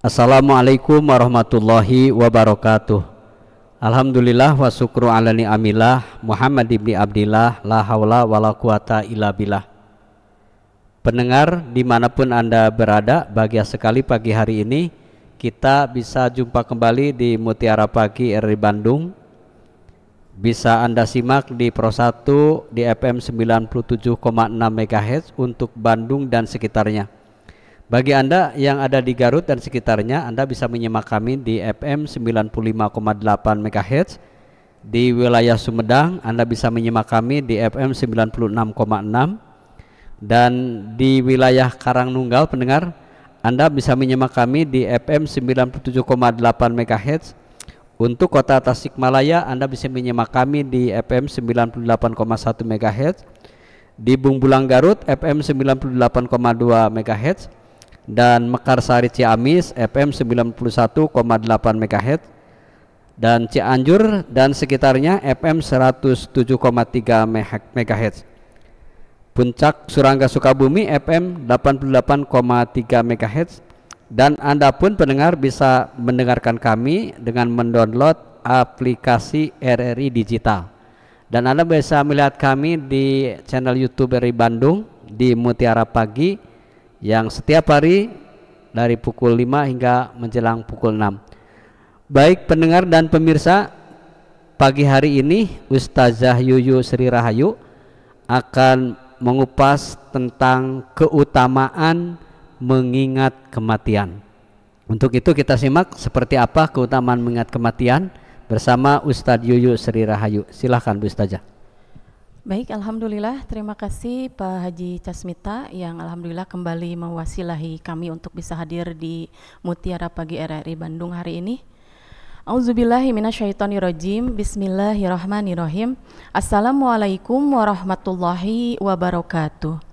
Assalamualaikum warahmatullahi wabarakatuh. Alhamdulillah wa syukru ala ni'amillah Muhammad ibni Abdillah la haula wa la quwata illa billah. Pendengar dimanapun Anda berada, bahagia sekali pagi hari ini kita bisa jumpa kembali di Mutiara Pagi RRI Bandung. Bisa Anda simak di Pro 1 di FM 97,6 MHz untuk Bandung dan sekitarnya. Bagi Anda yang ada di Garut dan sekitarnya, Anda bisa menyimak kami di FM 95,8 MHz. Di wilayah Sumedang, Anda bisa menyimak kami di FM 96,6. Dan di wilayah Karangnunggal, pendengar, Anda bisa menyimak kami di FM 97,8 MHz. Untuk kota Tasikmalaya, Anda bisa menyimak kami di FM 98,1 MHz. Di Bungbulang Garut, FM 98,2 MHz. Dan Mekarsari Ciamis FM 91,8 MHz, dan Cianjur dan sekitarnya FM 107,3 MHz. Puncak Surangga Sukabumi FM 88,3 MHz. Dan Anda pun pendengar bisa mendengarkan kami dengan mendownload aplikasi RRI Digital. Dan Anda bisa melihat kami di channel YouTube RRI Bandung di Mutiara Pagi yang setiap hari dari pukul 5 hingga menjelang pukul 6. Baik pendengar dan pemirsa, pagi hari ini Ustazah Yuyu Sri Rahayu akan mengupas tentang keutamaan mengingat kematian. Untuk itu kita simak seperti apa keutamaan mengingat kematian bersama Ustadz Yuyu Sri Rahayu. Silahkan Bu Ustazah. Baik, Alhamdulillah, terima kasih Pak Haji Casmita yang Alhamdulillah kembali mewasilahi kami untuk bisa hadir di Mutiara Pagi RRI Bandung hari ini. Auzubillahi minasyaitonirrajim. Bismillahirrahmanirrahim. Assalamualaikum warahmatullahi wabarakatuh.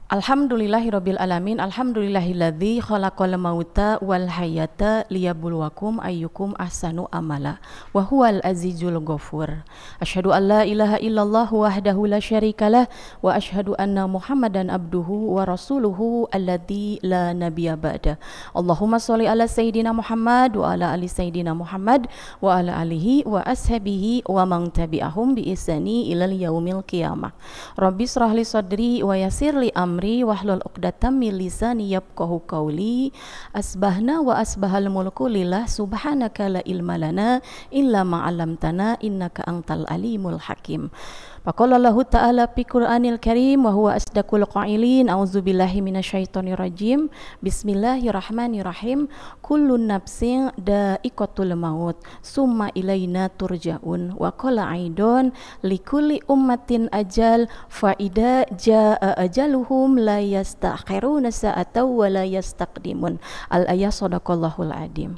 Alhamdulillahirabbil alamin. Alhamdulillahilladzi khalaqal mauta wal hayata liyabluwakum ayyukum ahsanu amala wa huwal azizul ghafur. Asyhadu an la ilaha illallah wahdahu la syarikalah wa asyhadu anna Muhammadan abduhu wa rasuluhu alladzi la nabiyya ba'da. Allahumma shalli ala sayidina Muhammad wa ala ali sayidina Muhammad wa ala alihi wa ashabihi wa man tabi'ahum bi ihsani ilal yaumil qiyamah. Rabbi shrah li sadri wa yassir li amri wahlul 'uqdatam min lisani yafqahu qawli. Asbahna wa asbahal mulku lillah subhanaka la ilma lana illa ma 'allamtana innaka antal alimul hakim. Faqala Allahu ta'ala fi Qur'anil Karim wa huwa asdaqul qailin. A'udzubillahi minasyaitonir rajim. Bismillahirrahmanirrahim. Kullun nafsin da'iqatul maut summa ilaina turja'un. Wa qala aidon likulli ummatin ajal fa idza jaa ajaluhum la yastakhiruna sa'atan wa la yastaqdimun. Al-ayat sadaqallahul adim.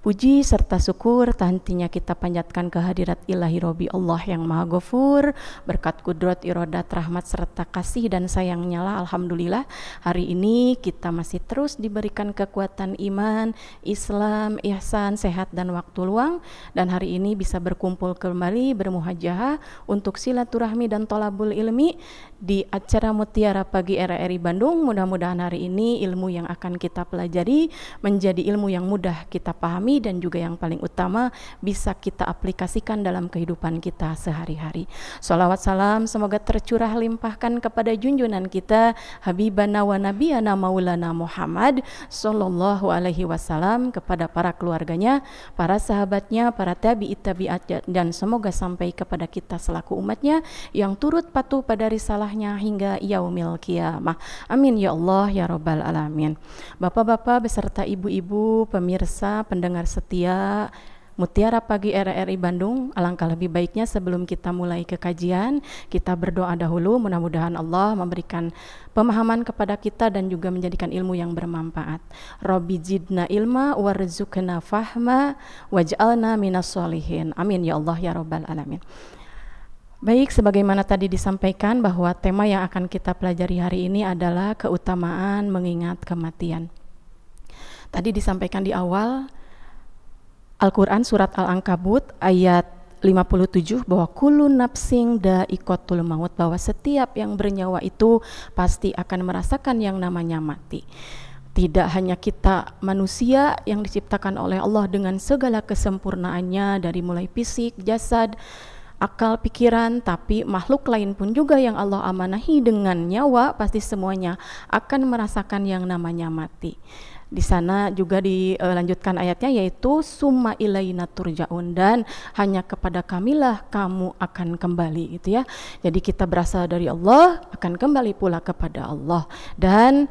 Puji serta syukur hentinya kita panjatkan kehadirat ilahi Robi Allah yang Maha Ghafur. Berkat kudrat, irodat, rahmat serta kasih dan sayangnya lah alhamdulillah hari ini kita masih terus diberikan kekuatan iman, Islam, ihsan, sehat dan waktu luang, dan hari ini bisa berkumpul kembali bermuhajahah untuk silaturahmi dan tolabul ilmi di acara Mutiara Pagi RRI Bandung. Mudah-mudahan hari ini ilmu yang akan kita pelajari menjadi ilmu yang mudah kita pahami dan juga yang paling utama bisa kita aplikasikan dalam kehidupan kita sehari-hari. Shalawat salam semoga tercurah limpahkan kepada junjungan kita Habibana wa Nabiyana Maulana Muhammad Sallallahu Alaihi Wasallam, kepada para keluarganya, para sahabatnya, para tabi'it tabi'at, dan semoga sampai kepada kita selaku umatnya yang turut patuh pada risalahnya hingga yaumil qiyamah. Amin ya Allah ya Rabbal Alamin. Bapak-bapak beserta ibu-ibu, pemirsa, pendengar setia Mutiara Pagi RRI Bandung, alangkah lebih baiknya sebelum kita mulai ke kajian, kita berdoa dahulu, mudah-mudahan Allah memberikan pemahaman kepada kita dan juga menjadikan ilmu yang bermanfaat. Rabbi zidna ilma warzuqna fahma waj'alna minas sholihin. Amin ya Allah ya Rabbal Alamin. Baik, sebagaimana tadi disampaikan bahwa tema yang akan kita pelajari hari ini adalah keutamaan mengingat kematian. Tadi disampaikan di awal Al-Quran surat Al-Ankabut ayat 57 bahwa kullu nafsing da'iqatul maut, bahwa setiap yang bernyawa itu pasti akan merasakan yang namanya mati. Tidak hanya kita manusia yang diciptakan oleh Allah dengan segala kesempurnaannya dari mulai fisik, jasad, akal, pikiran, tapi makhluk lain pun juga yang Allah amanahi dengan nyawa, pasti semuanya akan merasakan yang namanya mati. Di sana juga dilanjutkan ayatnya, yaitu summa ilaina turja'un, dan hanya kepada kamilah kamu akan kembali, gitu ya. Jadi kita berasal dari Allah, akan kembali pula kepada Allah, dan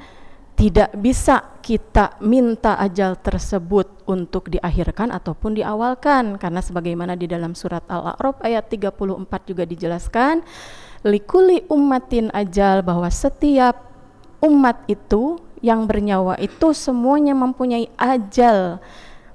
tidak bisa kita minta ajal tersebut untuk diakhirkan ataupun diawalkan, karena sebagaimana di dalam surat Al-A'raf ayat 34 juga dijelaskan, likuli ummatin ajal, bahwa setiap umat itu yang bernyawa itu semuanya mempunyai ajal,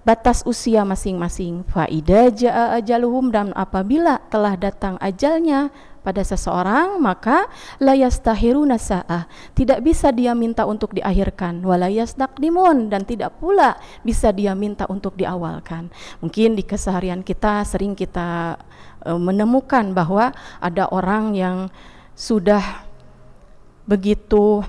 batas usia masing-masing. Faida jaa ajaluhum, dan apabila telah datang ajalnya pada seseorang, maka la yastahiruna sa'ah, tidak bisa dia minta untuk diakhirkan, wala yastakdimun, dan tidak pula bisa dia minta untuk diawalkan. Mungkin di keseharian kita sering kita menemukan bahwa ada orang yang sudah begitu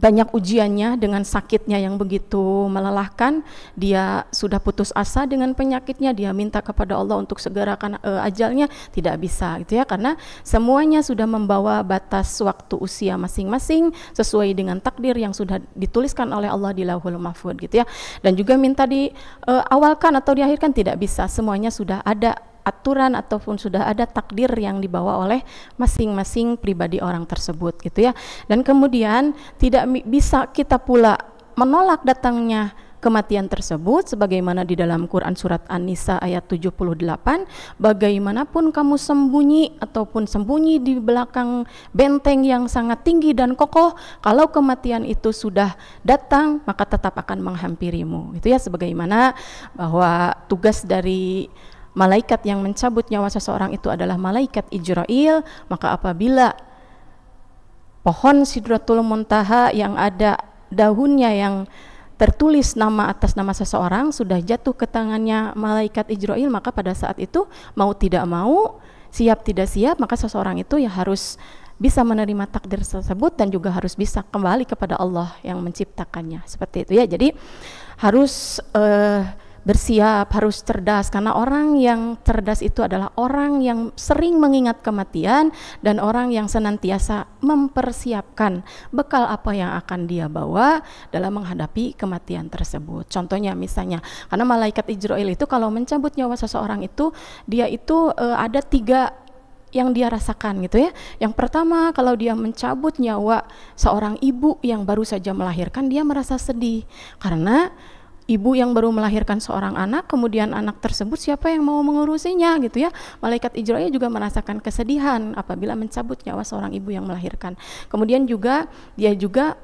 banyak ujiannya dengan sakitnya yang begitu melelahkan, dia sudah putus asa dengan penyakitnya, dia minta kepada Allah untuk segerakan ajalnya, tidak bisa, gitu ya, karena semuanya sudah membawa batas waktu usia masing-masing sesuai dengan takdir yang sudah dituliskan oleh Allah di Lauhul Mahfuz, gitu ya. Dan juga minta diawalkan atau diakhirkan tidak bisa, semuanya sudah ada aturan ataupun sudah ada takdir yang dibawa oleh masing-masing pribadi orang tersebut, gitu ya. Dan kemudian tidak bisa kita pula menolak datangnya kematian tersebut, sebagaimana di dalam Quran surat An-Nisa ayat 78, bagaimanapun kamu sembunyi ataupun sembunyi di belakang benteng yang sangat tinggi dan kokoh, kalau kematian itu sudah datang maka tetap akan menghampirimu, gitu ya. Sebagaimana bahwa tugas dari malaikat yang mencabut nyawa seseorang itu adalah malaikat Ijrail, maka apabila pohon Sidratul Muntaha yang ada daunnya yang tertulis nama atas nama seseorang sudah jatuh ke tangannya malaikat Ijrail, maka pada saat itu mau tidak mau, siap tidak siap, maka seseorang itu ya harus bisa menerima takdir tersebut dan juga harus bisa kembali kepada Allah yang menciptakannya, seperti itu ya. Jadi harus bersiap, harus cerdas, karena orang yang cerdas itu adalah orang yang sering mengingat kematian dan orang yang senantiasa mempersiapkan bekal apa yang akan dia bawa dalam menghadapi kematian tersebut. Contohnya misalnya, karena malaikat Ijrail itu kalau mencabut nyawa seseorang itu, dia itu ada 3 yang dia rasakan, gitu ya. Yang pertama, kalau dia mencabut nyawa seorang ibu yang baru saja melahirkan, dia merasa sedih karena ibu yang baru melahirkan seorang anak, kemudian anak tersebut siapa yang mau mengurusinya, gitu ya. Malaikat Ijrail juga merasakan kesedihan apabila mencabut nyawa seorang ibu yang melahirkan. Kemudian juga dia juga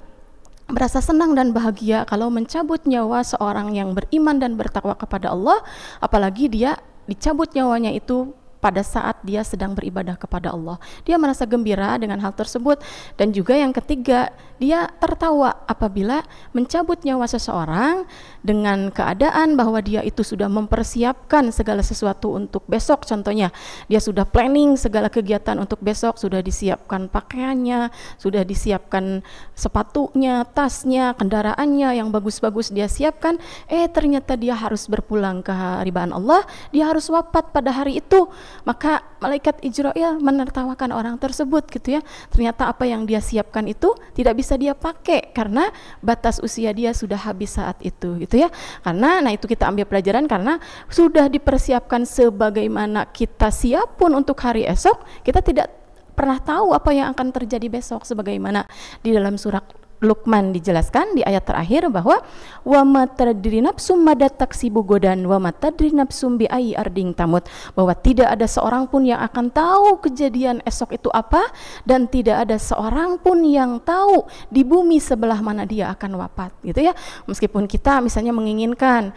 merasa senang dan bahagia kalau mencabut nyawa seorang yang beriman dan bertakwa kepada Allah, apalagi dia dicabut nyawanya itu pada saat dia sedang beribadah kepada Allah. Dia merasa gembira dengan hal tersebut. Dan juga yang ketiga, dia tertawa apabila mencabut nyawa seseorang dengan keadaan bahwa dia itu sudah mempersiapkan segala sesuatu untuk besok. Contohnya, dia sudah planning segala kegiatan untuk besok, sudah disiapkan pakaiannya, sudah disiapkan sepatunya, tasnya, kendaraannya yang bagus-bagus dia siapkan, ternyata dia harus berpulang ke haribaan Allah, dia harus wafat pada hari itu. Maka malaikat Ijrail menertawakan orang tersebut, gitu ya. Ternyata apa yang dia siapkan itu tidak bisa dia pakai karena batas usia dia sudah habis saat itu, gitu ya. Karena itu kita ambil pelajaran, karena sudah dipersiapkan sebagaimana kita siap pun untuk hari esok, kita tidak pernah tahu apa yang akan terjadi besok, sebagaimana di dalam surat Luqman dijelaskan di ayat terakhir bahwa wa ma tadri nafsum mada taksibu godan wa ma tadri nafsum bi ayyi arding tamut, bahwa tidak ada seorang pun yang akan tahu kejadian esok itu apa, dan tidak ada seorang pun yang tahu di bumi sebelah mana dia akan wafat, gitu ya. Meskipun kita misalnya menginginkan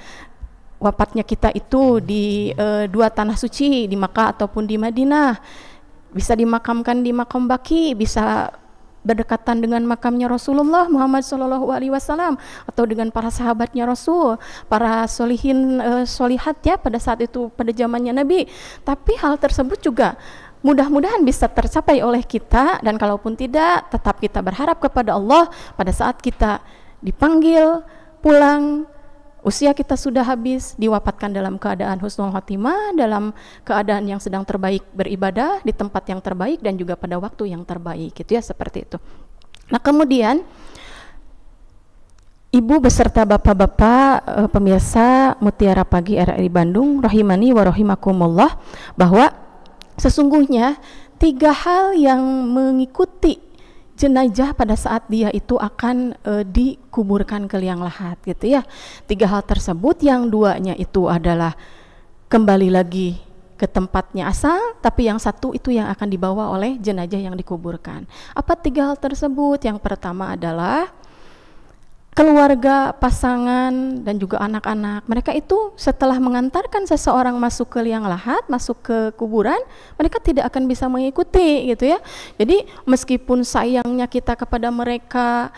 wafatnya kita itu di 2 tanah suci, di Makkah ataupun di Madinah, bisa dimakamkan di makam Baqi, bisa berdekatan dengan makamnya Rasulullah Muhammad SAW atau dengan para sahabatnya Rasul, para solihin solihat ya pada saat itu, pada zamannya Nabi. Tapi hal tersebut juga mudah-mudahan bisa tercapai oleh kita, dan kalaupun tidak, tetap kita berharap kepada Allah pada saat kita dipanggil pulang, usia kita sudah habis, diwafatkan dalam keadaan husnul khotimah, dalam keadaan yang sedang terbaik beribadah di tempat yang terbaik dan juga pada waktu yang terbaik, gitu ya, seperti itu. Nah, kemudian Ibu beserta bapak-bapak pemirsa Mutiara Pagi RRI Bandung rahimani wa rahimakumullah, bahwa sesungguhnya 3 hal yang mengikuti jenazah pada saat dia itu akan dikuburkan ke liang lahat, gitu ya. 3 hal tersebut, yang 2-nya itu adalah kembali lagi ke tempatnya asal, tapi yang 1 itu yang akan dibawa oleh jenazah yang dikuburkan. Apa 3 hal tersebut? Yang pertama adalah keluarga, pasangan, dan juga anak-anak. Mereka itu setelah mengantarkan seseorang masuk ke liang lahat, masuk ke kuburan, mereka tidak akan bisa mengikuti, gitu ya. Jadi meskipun sayangnya kita kepada mereka,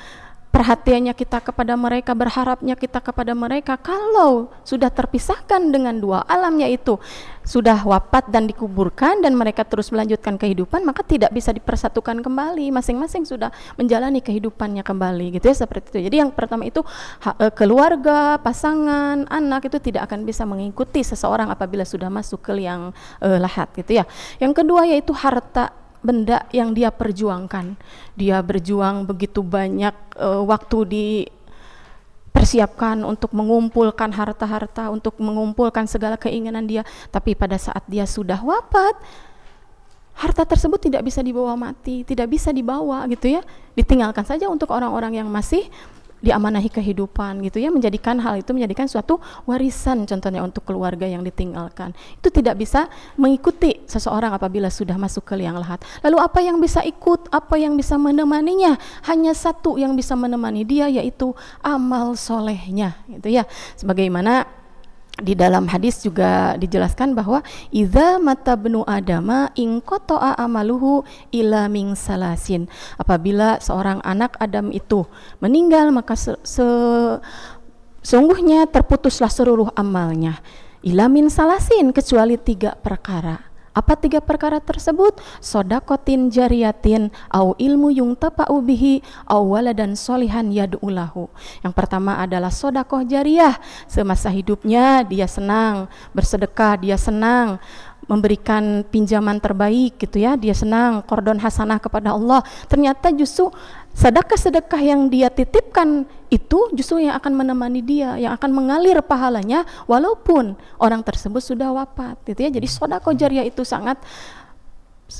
perhatiannya kita kepada mereka, berharapnya kita kepada mereka, kalau sudah terpisahkan dengan 2 alam, yaitu sudah wafat dan dikuburkan dan mereka terus melanjutkan kehidupan, maka tidak bisa dipersatukan kembali, masing-masing sudah menjalani kehidupannya kembali, gitu ya, seperti itu. Jadi yang pertama itu keluarga, pasangan, anak itu tidak akan bisa mengikuti seseorang apabila sudah masuk ke liang lahat, gitu ya. Yang kedua yaitu harta benda yang dia perjuangkan. Dia berjuang begitu banyak waktu dipersiapkan untuk mengumpulkan harta-harta, untuk mengumpulkan segala keinginan dia, tapi pada saat dia sudah wafat, harta tersebut tidak bisa dibawa mati, tidak bisa dibawa, gitu ya, ditinggalkan saja untuk orang-orang yang masih diamanahi kehidupan, gitu ya, menjadikan hal itu menjadikan suatu warisan contohnya untuk keluarga yang ditinggalkan. Itu tidak bisa mengikuti seseorang apabila sudah masuk ke liang lahat. Lalu apa yang bisa ikut, apa yang bisa menemaninya? Hanya 1 yang bisa menemani dia, yaitu amal solehnya, gitu ya. Sebagaimana di dalam hadis juga dijelaskan bahwa idza mata bnu adama in qata'a amaluhu ila min salasin. Apabila seorang anak Adam itu meninggal, maka sesungguhnya terputuslah seluruh amalnya ila min salasin, kecuali 3 perkara. Apa 3 perkara tersebut? Sodakotin jariyatin au ilmu yungtapa'u bihi au waladan solihan yad'ulahu. Yang pertama adalah sodakoh jariyah. Semasa hidupnya dia senang bersedekah, dia senang memberikan pinjaman terbaik, gitu ya, dia senang qardon hasanah kepada Allah. Ternyata justru sedekah-sedekah yang dia titipkan itu justru yang akan menemani dia, yang akan mengalir pahalanya walaupun orang tersebut sudah wafat, gitu ya. Jadi sedekah jariyah itu sangat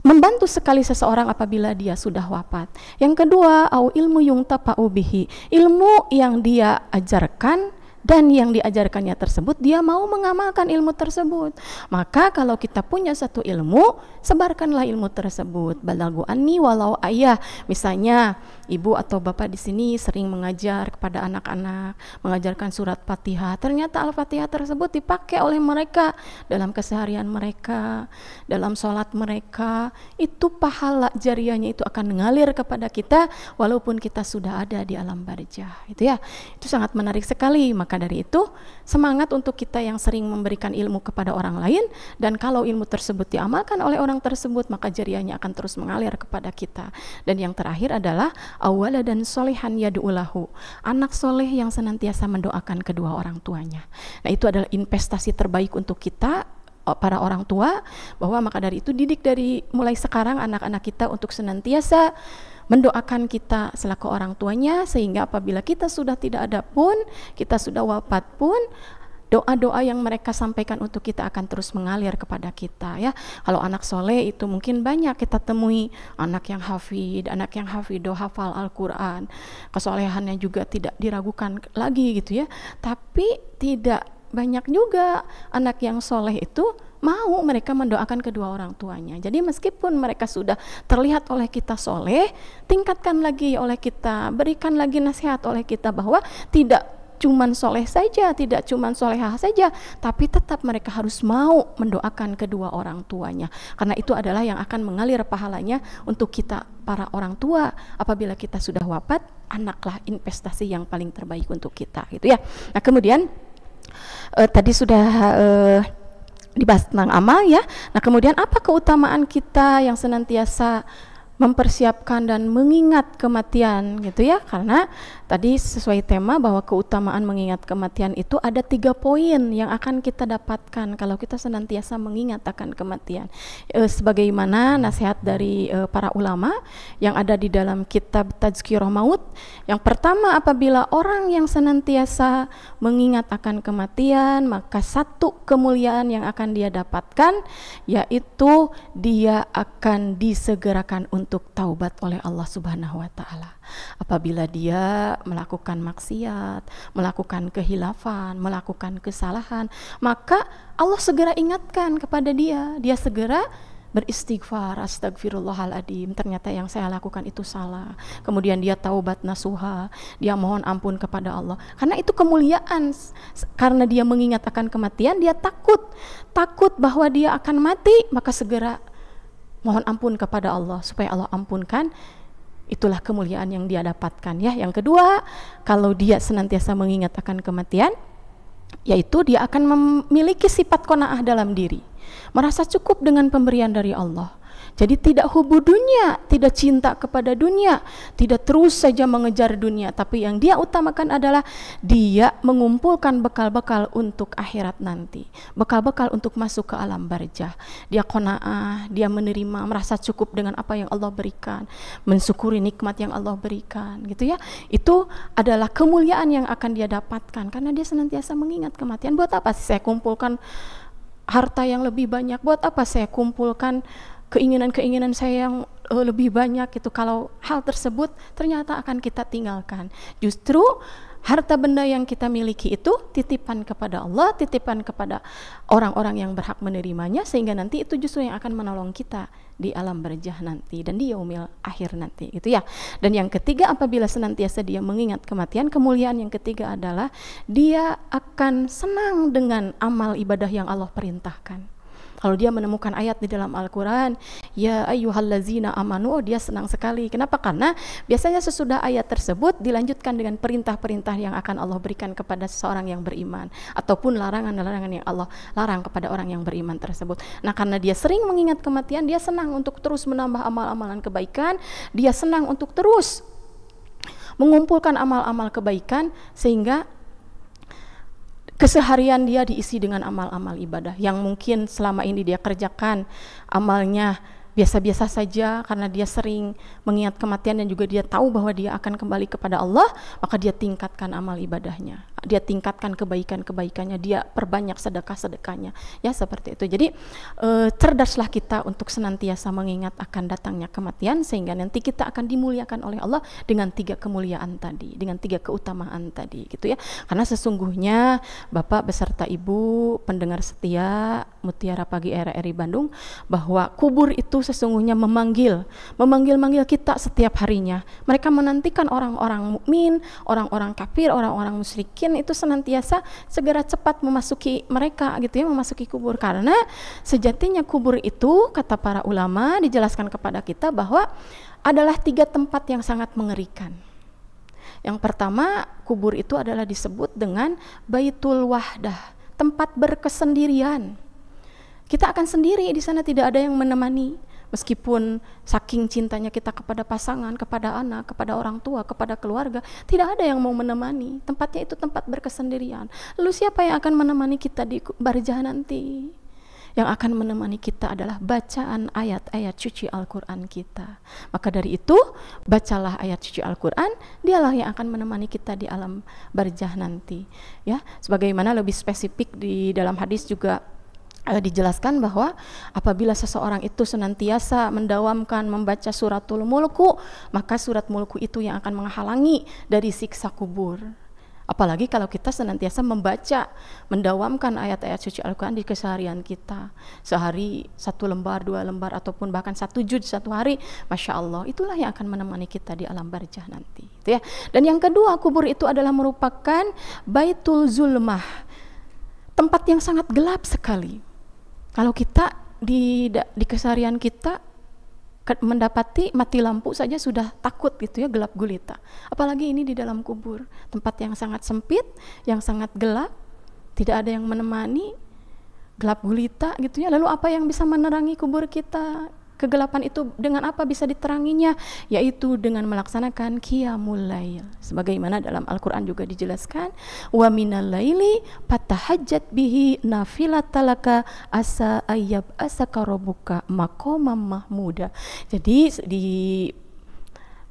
membantu sekali seseorang apabila dia sudah wafat. Yang kedua, au ilmu yungtapa'u bihi, ilmu yang dia ajarkan dan yang diajarkannya tersebut dia mau mengamalkan ilmu tersebut. Maka kalau kita punya satu ilmu, sebarkanlah ilmu tersebut. Balaghu anni walau ayah. Misalnya ibu atau bapak di sini sering mengajar kepada anak-anak, mengajarkan surat Fatihah. Ternyata Al-Fatihah tersebut dipakai oleh mereka dalam keseharian mereka, dalam sholat mereka. Itu pahala jariyahnya itu akan mengalir kepada kita walaupun kita sudah ada di alam barzah. Itu ya. Itu sangat menarik sekali. Maka dari itu semangat untuk kita yang sering memberikan ilmu kepada orang lain, dan kalau ilmu tersebut diamalkan oleh orang tersebut maka jariyahnya akan terus mengalir kepada kita. Dan yang terakhir adalah awala dan solehan yad'ulahu, anak soleh yang senantiasa mendoakan kedua orang tuanya. Nah, itu adalah investasi terbaik untuk kita para orang tua, bahwa maka dari itu didik dari mulai sekarang anak-anak kita untuk senantiasa mendoakan kita selaku orang tuanya, sehingga apabila kita sudah tidak ada pun, kita sudah wafat pun, doa-doa yang mereka sampaikan untuk kita akan terus mengalir kepada kita, ya. Kalau anak soleh itu mungkin banyak kita temui, anak yang hafid, anak yang hafidoh, hafal Al-Quran, kesolehannya juga tidak diragukan lagi, gitu ya. Tapi tidak banyak juga anak yang soleh itu mau mereka mendoakan kedua orang tuanya. Jadi meskipun mereka sudah terlihat oleh kita soleh, tingkatkan lagi oleh kita, berikan lagi nasihat oleh kita bahwa tidak cuman soleh saja, tidak cuman solehah saja, tapi tetap mereka harus mau mendoakan kedua orang tuanya, karena itu adalah yang akan mengalir pahalanya untuk kita para orang tua. Apabila kita sudah wafat, anaklah investasi yang paling terbaik untuk kita, gitu ya. Nah, kemudian tadi sudah dibahas tentang amal, ya. Nah, kemudian apa keutamaan kita yang senantiasa mempersiapkan dan mengingat kematian gitu ya, karena tadi sesuai tema bahwa keutamaan mengingat kematian itu ada 3 poin yang akan kita dapatkan kalau kita senantiasa mengingat akan kematian. Sebagaimana nasihat dari para ulama yang ada di dalam kitab Tazkirah Maut, yang pertama, apabila orang yang senantiasa mengingat akan kematian, maka satu kemuliaan yang akan dia dapatkan yaitu dia akan disegerakan untuk taubat oleh Allah Subhanahu wa taala. Apabila dia melakukan maksiat, melakukan kehilafan, melakukan kesalahan, maka Allah segera ingatkan kepada dia, dia segera beristighfar, astagfirullahaladzim, ternyata yang saya lakukan itu salah. Kemudian dia taubat nasuha, dia mohon ampun kepada Allah. Karena itu kemuliaan, karena dia mengingat akan kematian, dia takut bahwa dia akan mati, maka segera mohon ampun kepada Allah supaya Allah ampunkan. Itulah kemuliaan yang dia dapatkan ya. Yang kedua, kalau dia senantiasa mengingat akan kematian, yaitu dia akan memiliki sifat qanaah dalam diri, merasa cukup dengan pemberian dari Allah. Jadi tidak hubu dunia, tidak cinta kepada dunia, tidak terus saja mengejar dunia, tapi yang dia utamakan adalah dia mengumpulkan bekal-bekal untuk akhirat nanti, bekal-bekal untuk masuk ke alam barzah. Dia qanaah, dia menerima, merasa cukup dengan apa yang Allah berikan, mensyukuri nikmat yang Allah berikan, gitu ya. Itu adalah kemuliaan yang akan dia dapatkan karena dia senantiasa mengingat kematian. Buat apa sih saya kumpulkan harta yang lebih banyak? Buat apa saya kumpulkan keinginan-keinginan saya yang lebih banyak itu, kalau hal tersebut ternyata akan kita tinggalkan. Justru harta benda yang kita miliki itu titipan kepada Allah, titipan kepada orang-orang yang berhak menerimanya, sehingga nanti itu justru yang akan menolong kita di alam barzah nanti dan di yaumil akhir nanti, gitu ya. Dan yang ketiga, apabila senantiasa dia mengingat kematian, kemuliaan yang ketiga adalah dia akan senang dengan amal ibadah yang Allah perintahkan. Kalau dia menemukan ayat di dalam Al-Quran, ya ayyuhallazina amanu, dia senang sekali. Kenapa? Karena biasanya sesudah ayat tersebut dilanjutkan dengan perintah-perintah yang akan Allah berikan kepada seseorang yang beriman, ataupun larangan-larangan yang Allah larang kepada orang yang beriman tersebut. Nah, karena dia sering mengingat kematian, dia senang untuk terus menambah amal-amalan kebaikan, dia senang untuk terus mengumpulkan amal-amal kebaikan, sehingga keseharian dia diisi dengan amal-amal ibadah yang mungkin selama ini dia kerjakan amalnya biasa-biasa saja, karena dia sering mengingat kematian dan juga dia tahu bahwa dia akan kembali kepada Allah, maka dia tingkatkan amal ibadahnya, dia tingkatkan kebaikan-kebaikannya, dia perbanyak sedekah-sedekahnya, ya seperti itu. Jadi cerdaslah kita untuk senantiasa mengingat akan datangnya kematian, sehingga nanti kita akan dimuliakan oleh Allah dengan 3 kemuliaan tadi, dengan 3 keutamaan tadi, gitu ya. Karena sesungguhnya Bapak beserta Ibu pendengar setia Mutiara Pagi RRI Bandung, bahwa kubur itu sesungguhnya memanggil kita setiap harinya. Mereka menantikan orang-orang mukmin, orang-orang kafir, orang-orang musyrikin itu senantiasa segera cepat memasuki mereka, gitu ya, memasuki kubur. Karena sejatinya kubur itu, kata para ulama, dijelaskan kepada kita bahwa adalah 3 tempat yang sangat mengerikan. Yang pertama, kubur itu adalah disebut dengan Baitul Wahdah, tempat berkesendirian. Kita akan sendiri di sana, tidak ada yang menemani. Meskipun saking cintanya kita kepada pasangan, kepada anak, kepada orang tua, kepada keluarga, tidak ada yang mau menemani. Tempatnya itu tempat berkesendirian. Lalu siapa yang akan menemani kita di barzah nanti? Yang akan menemani kita adalah bacaan ayat-ayat suci Al-Quran kita. Maka dari itu, bacalah ayat suci Al-Quran, dialah yang akan menemani kita di alam barzah nanti. Ya, sebagaimana lebih spesifik di dalam hadis juga dijelaskan bahwa apabila seseorang itu senantiasa mendawamkan membaca suratul mulku, maka surat mulku itu yang akan menghalangi dari siksa kubur. Apalagi kalau kita senantiasa membaca, mendawamkan ayat-ayat suci Al-Quran di keseharian kita, sehari 1 lembar, 2 lembar, ataupun bahkan 1 juz 1 hari, Masya Allah, itulah yang akan menemani kita di alam barzah nanti, gitu ya. Dan yang kedua, kubur itu adalah merupakan Baitul Zulmah, tempat yang sangat gelap sekali. Kalau kita di keseharian kita mendapati mati lampu saja sudah takut, gitu ya, gelap gulita. Apalagi ini di dalam kubur, tempat yang sangat sempit, yang sangat gelap, tidak ada yang menemani, gelap gulita, gitu ya. Lalu apa yang bisa menerangi kubur kita Kegelapan itu dengan apa bisa diteranginya? Yaitu dengan melaksanakan qiyamul lail. Sebagaimana dalam Al-Qur'an juga dijelaskan, wa minal laili fatahajjat bihi nafilatalaka asa ayyab asaka rabbuka maqamam mahmuda. Jadi di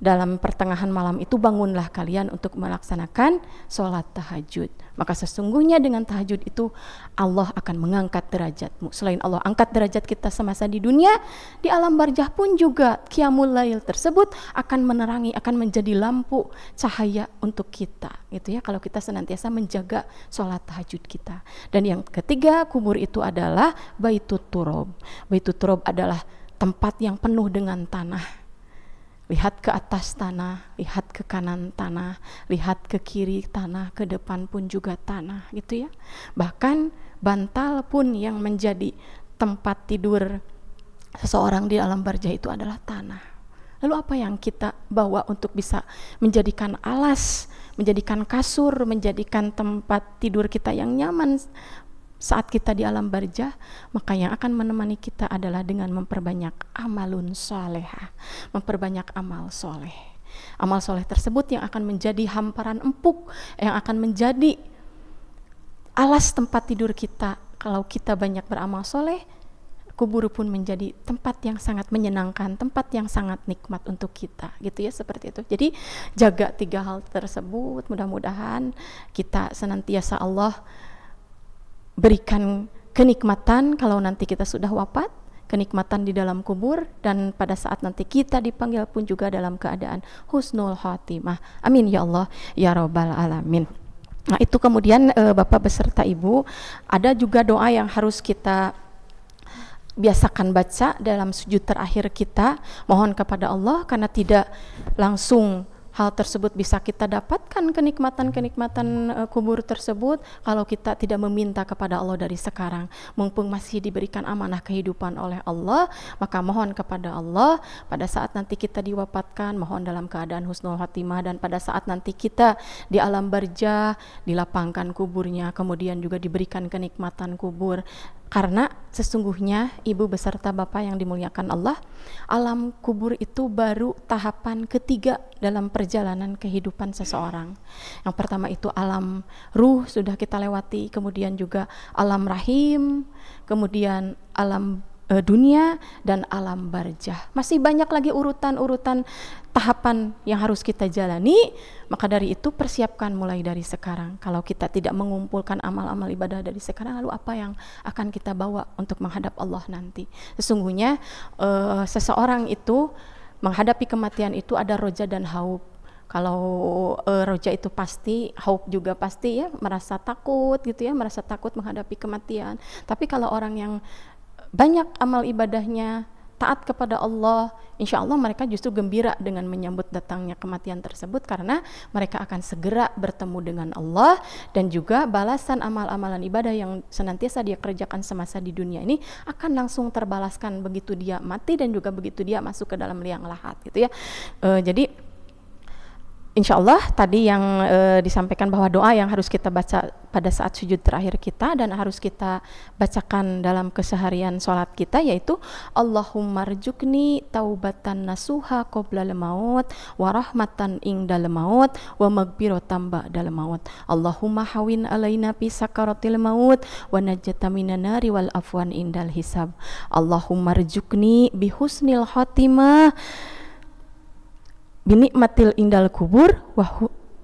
dalam pertengahan malam itu bangunlah kalian untuk melaksanakan sholat tahajud. Maka sesungguhnya dengan tahajud itu Allah akan mengangkat derajatmu. Selain Allah angkat derajat kita semasa di dunia, di alam barzah pun juga qiyamul lail tersebut akan menerangi, akan menjadi lampu cahaya untuk kita. Gitu ya, kalau kita senantiasa menjaga sholat tahajud kita. Dan yang ketiga, kubur itu adalah baitut turab. Baitut turab adalah tempat yang penuh dengan tanah. Lihat ke atas tanah, lihat ke kanan tanah, lihat ke kiri tanah, ke depan pun juga tanah, gitu ya. Bahkan bantal pun yang menjadi tempat tidur seseorang di alam barzah itu adalah tanah. Lalu apa yang kita bawa untuk bisa menjadikan alas, menjadikan kasur, menjadikan tempat tidur kita yang nyaman saat kita di alam barzah? Maka yang akan menemani kita adalah dengan memperbanyak amalun solehah, memperbanyak amal soleh. Amal soleh tersebut yang akan menjadi hamparan empuk, yang akan menjadi alas tempat tidur kita. Kalau kita banyak beramal soleh, kubur pun menjadi tempat yang sangat menyenangkan, tempat yang sangat nikmat untuk kita, gitu ya, seperti itu. Jadi jaga 3 hal tersebut, mudah-mudahan kita senantiasa Allah berikan kenikmatan kalau nanti kita sudah wafat, kenikmatan di dalam kubur, dan pada saat nanti kita dipanggil pun juga dalam keadaan husnul khatimah. Amin ya Allah ya rabbal alamin. Nah, itu kemudian Bapak beserta Ibu, ada juga doa yang harus kita biasakan baca dalam sujud terakhir kita, mohon kepada Allah, karena tidak langsung hal tersebut bisa kita dapatkan kenikmatan-kenikmatan kubur tersebut kalau kita tidak meminta kepada Allah dari sekarang. Mumpung masih diberikan amanah kehidupan oleh Allah, maka mohon kepada Allah pada saat nanti kita diwafatkan, mohon dalam keadaan husnul khatimah, dan pada saat nanti kita di alam barzah dilapangkan kuburnya, kemudian juga diberikan kenikmatan kubur. Karena sesungguhnya Ibu beserta Bapak yang dimuliakan Allah, alam kubur itu baru tahapan ketiga dalam perjalanan kehidupan seseorang. Yang pertama itu alam ruh sudah kita lewati, kemudian juga alam rahim, kemudian alam dunia, dan alam barzah. Masih banyak lagi urutan-urutan tahapan yang harus kita jalani. Maka dari itu persiapkan mulai dari sekarang. Kalau kita tidak mengumpulkan amal-amal ibadah dari sekarang, lalu apa yang akan kita bawa untuk menghadap Allah nanti? Sesungguhnya seseorang itu menghadapi kematian itu ada roja dan haub. Kalau roja itu pasti, haub juga pasti ya, merasa takut gitu ya, merasa takut menghadapi kematian. Tapi kalau orang yang banyak amal ibadahnya, taat kepada Allah, insya Allah mereka justru gembira dengan menyambut datangnya kematian tersebut, karena mereka akan segera bertemu dengan Allah, dan juga balasan amal-amalan ibadah yang senantiasa dia kerjakan semasa di dunia ini akan langsung terbalaskan begitu dia mati dan juga begitu dia masuk ke dalam liang lahat, gitu ya. Jadi insya Allah tadi yang disampaikan bahwa doa yang harus kita baca pada saat sujud terakhir kita dan harus kita bacakan dalam keseharian sholat kita, yaitu Allahumma rjukni taubatan nasuha qoblal maut wa rahmatan indal maut wa magfiratan ba'dal maut. Allahumma hawin alaina fi sakaratil maut wa najjata minan nari wal afwan indal hisab. Allahumma rjukni bihusnil khatimah binikmatil indal kubur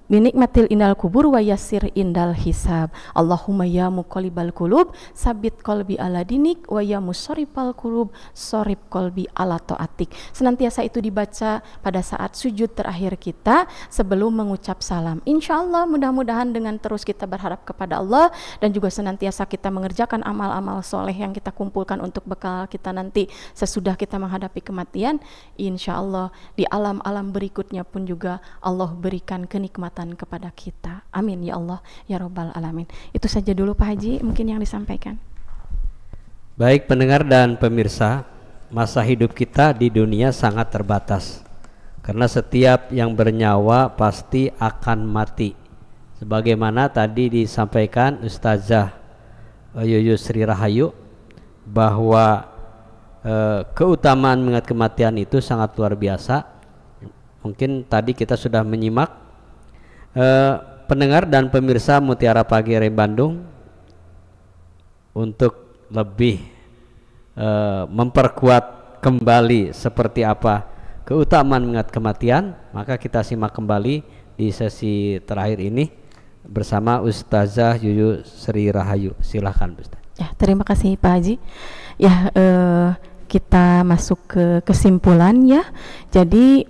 binikmatil indal kubur wa yassir indal hisab. Allahumma ya muqallibal qulub sabit qalbi ala dinik wa ya musarrifal qulub sarif qalbi ala taatik. Senantiasa itu dibaca pada saat sujud terakhir kita sebelum mengucap salam. Insyaallah mudah-mudahan dengan terus kita berharap kepada Allah dan juga senantiasa kita mengerjakan amal-amal soleh yang kita kumpulkan untuk bekal kita nanti sesudah kita menghadapi kematian, insyaallah di alam-alam berikutnya pun juga Allah berikan kenikmatan kepada kita. Amin ya Allah ya rabbal alamin. Itu saja dulu Pak Haji mungkin yang disampaikan. Baik pendengar dan pemirsa, masa hidup kita di dunia sangat terbatas, karena setiap yang bernyawa pasti akan mati. Sebagaimana tadi disampaikan Ustazah Yuyusri Rahayu bahwa keutamaan mengingat kematian itu sangat luar biasa. Mungkin tadi kita sudah menyimak, pendengar dan pemirsa Mutiara Pagi Radio Bandung, untuk lebih memperkuat kembali seperti apa keutamaan mengingat kematian, maka kita simak kembali di sesi terakhir ini bersama Ustazah Yuyu Sri Rahayu. Silahkan Ustaz. Ya, terima kasih Pak Haji. Ya, kita masuk ke kesimpulan ya. Jadi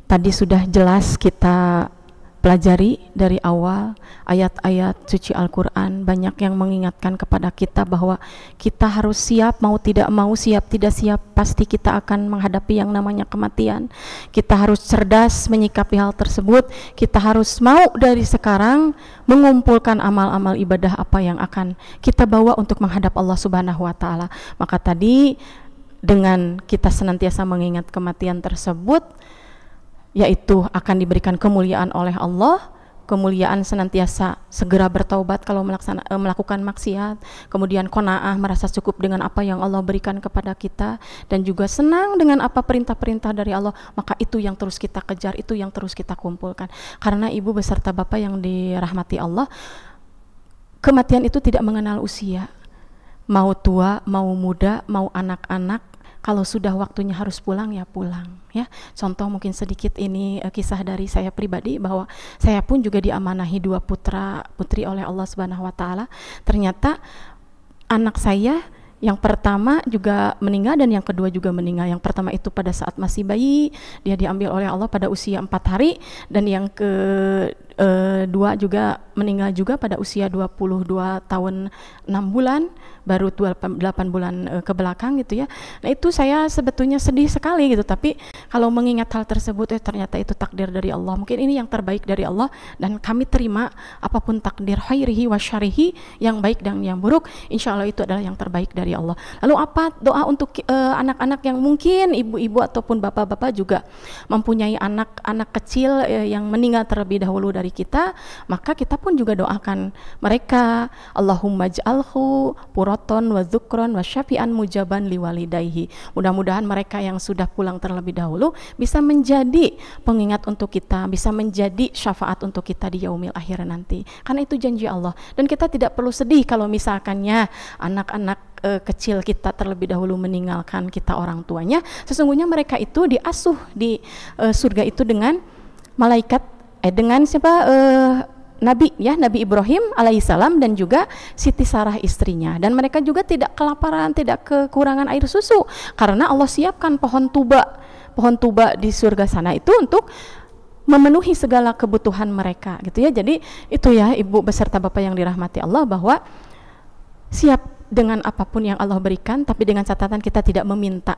tadi sudah jelas kita pelajari dari awal ayat-ayat suci Al-Quran, banyak yang mengingatkan kepada kita bahwa kita harus siap, mau tidak mau, siap tidak siap, pasti kita akan menghadapi yang namanya kematian. Kita harus cerdas menyikapi hal tersebut. Kita harus mau dari sekarang mengumpulkan amal-amal ibadah apa yang akan kita bawa untuk menghadap Allah Subhanahu wa Ta'ala. Maka tadi dengan kita senantiasa mengingat kematian tersebut, yaitu akan diberikan kemuliaan oleh Allah, kemuliaan senantiasa segera bertaubat kalau melakukan maksiat, kemudian qanaah, merasa cukup dengan apa yang Allah berikan kepada kita, dan juga senang dengan apa perintah-perintah dari Allah. Maka itu yang terus kita kejar, itu yang terus kita kumpulkan. Karena ibu beserta bapak yang dirahmati Allah, kematian itu tidak mengenal usia, mau tua, mau muda, mau anak-anak. Kalau sudah waktunya harus pulang, ya pulang ya. Contoh mungkin sedikit ini kisah dari saya pribadi, bahwa saya pun juga diamanahi 2 putra putri oleh Allah Subhanahu wa Ta'ala. Ternyata anak saya yang pertama juga meninggal dan yang kedua juga meninggal. Yang pertama itu pada saat masih bayi, dia diambil oleh Allah pada usia 4 hari, dan yang kedua juga meninggal juga pada usia 22 tahun 6 bulan, baru 8 bulan ke belakang gitu ya. Nah itu saya sebetulnya sedih sekali gitu, tapi kalau mengingat hal tersebut, ternyata itu takdir dari Allah. Mungkin ini yang terbaik dari Allah, dan kami terima apapun takdir khairihi wa syarihi, yang baik dan yang buruk, insya Allah itu adalah yang terbaik dari Allah. Lalu apa doa untuk anak-anak yang mungkin ibu-ibu ataupun bapak-bapak juga mempunyai anak-anak kecil yang meninggal terlebih dahulu dari kita, maka kita pun juga doakan mereka, Allahumma ja'alhu puraton wa dzukron wa syafi'an mujaban liwalidayhi. Mudah-mudahan mereka yang sudah pulang terlebih dahulu bisa menjadi pengingat untuk kita, bisa menjadi syafaat untuk kita di yaumil akhir nanti, karena itu janji Allah. Dan kita tidak perlu sedih kalau misalkannya anak-anak kecil kita terlebih dahulu meninggalkan kita orang tuanya. Sesungguhnya mereka itu diasuh di surga itu dengan malaikat, dengan siapa, Nabi ya, Nabi Ibrahim alaihissalam dan juga Siti Sarah istrinya, dan mereka juga tidak kelaparan, tidak kekurangan air susu, karena Allah siapkan pohon tuba di surga sana itu untuk memenuhi segala kebutuhan mereka gitu ya. Jadi itu ya ibu beserta bapak yang dirahmati Allah, bahwa siap dengan apapun yang Allah berikan, tapi dengan catatan kita tidak meminta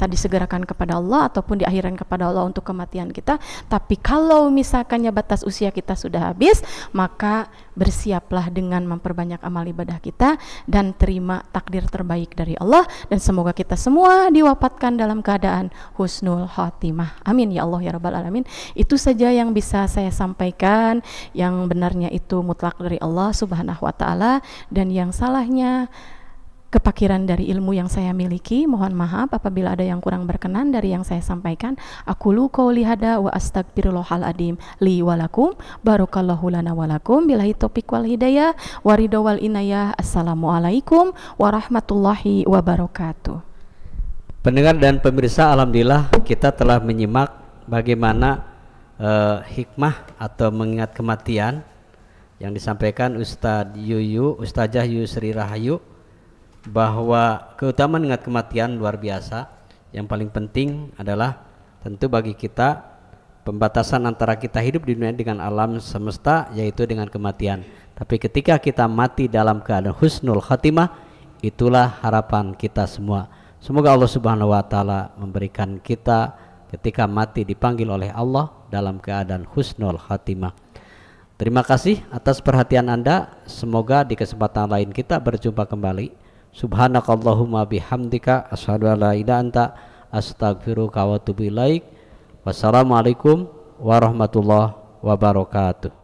disegerakan kepada Allah ataupun diakhirkan kepada Allah untuk kematian kita. Tapi kalau misalkannya batas usia kita sudah habis, maka bersiaplah dengan memperbanyak amal ibadah kita dan terima takdir terbaik dari Allah, dan semoga kita semua diwafatkan dalam keadaan husnul khatimah. Amin ya Allah ya rabbal alamin. Itu saja yang bisa saya sampaikan. Yang benarnya itu mutlak dari Allah Subhanahu wa Ta'ala, dan yang salahnya kepakiran dari ilmu yang saya miliki. Mohon maaf apabila ada yang kurang berkenan dari yang saya sampaikan. Aqulu qouli hada wa astagfirullahal adim li walakum, barakallahu lana walakum, billahi taufiq wal hidayah wa ridha wal inayah. Assalamualaikum warahmatullahi wabarakatuh. Pendengar dan pemirsa, alhamdulillah kita telah menyimak bagaimana hikmah atau mengingat kematian yang disampaikan Ustazah Yuyu Sri Rahayu, bahwa keutamaan mengingat kematian luar biasa. Yang paling penting adalah tentu bagi kita pembatasan antara kita hidup di dunia dengan alam semesta, yaitu dengan kematian. Tapi ketika kita mati dalam keadaan husnul khatimah, itulah harapan kita semua. Semoga Allah Subhanahu wa Ta'ala memberikan kita ketika mati dipanggil oleh Allah dalam keadaan husnul khatimah. Terima kasih atas perhatian Anda. Semoga di kesempatan lain kita berjumpa kembali. Subhanakallahumma bihamdika asyhadu an la ilaha illa anta astaghfiruka wa atubu ilaik. Wassalamualaikum warahmatullahi wabarakatuh.